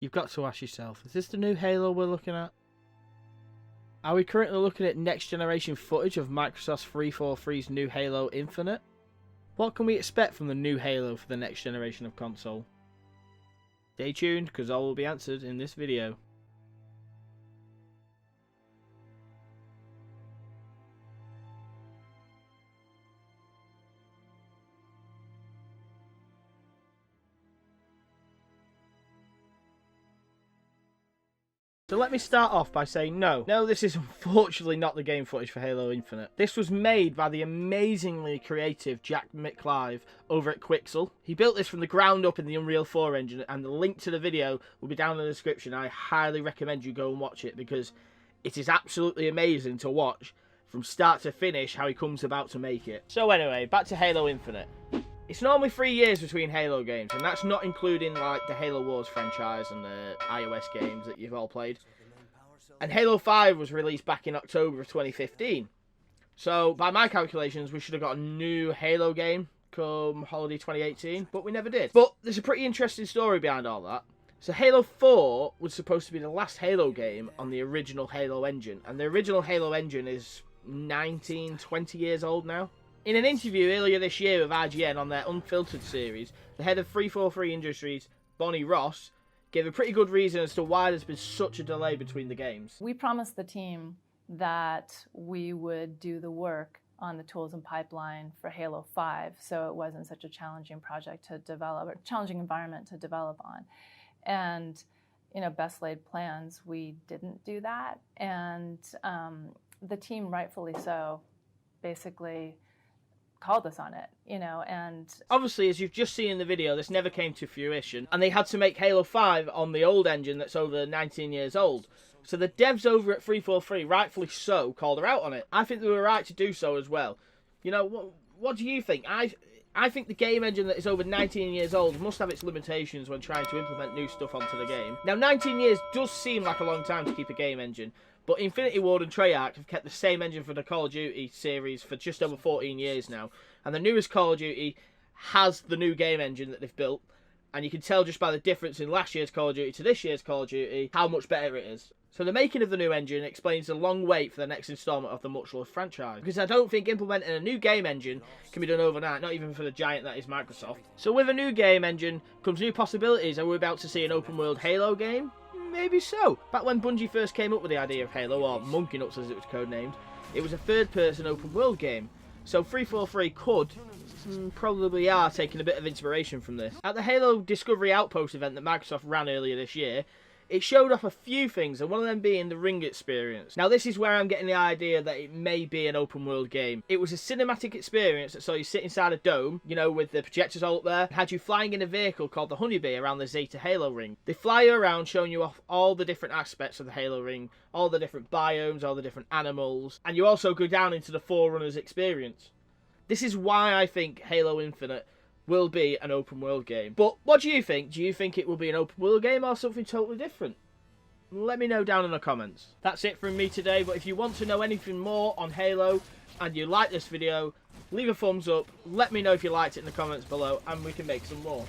You've got to ask yourself, is this the new Halo we're looking at? Are we currently looking at next generation footage of Microsoft's 343's new Halo Infinite? What can we expect from the new Halo for the next generation of console? Stay tuned, because all will be answered in this video. So let me start off by saying no, this is unfortunately not the game footage for Halo Infinite. This was made by the amazingly creative Jack McClive over at Quixel. He built this from the ground up in the Unreal 4 engine, and the link to the video will be down in the description. I highly recommend you go and watch it because it is absolutely amazing to watch from start to finish how he comes about to make it. So anyway, back to Halo Infinite. It's normally 3 years between Halo games, and that's not including like the Halo Wars franchise and the iOS games that you've all played. And Halo 5 was released back in October of 2015. So by my calculations, we should have got a new Halo game come holiday 2018, but we never did. But there's a pretty interesting story behind all that. So Halo 4 was supposed to be the last Halo game on the original Halo engine, and the original Halo engine is 20 years old now. In an interview earlier this year with IGN on their Unfiltered series, the head of 343 Industries, Bonnie Ross, gave a pretty good reason as to why there's been such a delay between the games. We promised the team that we would do the work on the tools and pipeline for Halo 5, so it wasn't such a challenging project to develop, or challenging environment to develop on. And, you know, best laid plans, we didn't do that. And the team, rightfully so, basically called us on it, you know, and obviously, as you've just seen in the video, this never came to fruition, and they had to make Halo 5 on the old engine that's over 19 years old. So the devs over at 343, rightfully so, called her out on it. I think they were right to do so as well. You know, what do you think? I think the game engine that is over 19 years old must have its limitations when trying to implement new stuff onto the game. Now, 19 years does seem like a long time to keep a game engine, but Infinity Ward and Treyarch have kept the same engine for the Call of Duty series for just over 14 years now. And the newest Call of Duty has the new game engine that they've built. And you can tell just by the difference in last year's Call of Duty to this year's Call of Duty how much better it is. So the making of the new engine explains the long wait for the next installment of the much-loved franchise. Because I don't think implementing a new game engine can be done overnight, not even for the giant that is Microsoft. So with a new game engine comes new possibilities. Are we about to see an open-world Halo game? Maybe so. Back when Bungie first came up with the idea of Halo, or Monkey Nuts as it was codenamed, it was a third-person open-world game. So 343 could, probably are, taking a bit of inspiration from this. At the Halo Discovery Outpost event that Microsoft ran earlier this year, it showed off a few things, and one of them being the ring experience. Now this is where I'm getting the idea that it may be an open world game. It was a cinematic experience that saw you sit inside a dome, you know, with the projectors all up there, and had you flying in a vehicle called the Honeybee around the Zeta Halo ring. They fly you around showing you off all the different aspects of the Halo ring, all the different biomes, all the different animals, and you also go down into the Forerunners experience. This is why I think Halo Infinite will be an open world game. But what do you think? Do you think it will be an open world game or something totally different? Let me know down in the comments. That's it from me today, but if you want to know anything more on Halo and you like this video, leave a thumbs up, let me know if you liked it in the comments below, and we can make some more.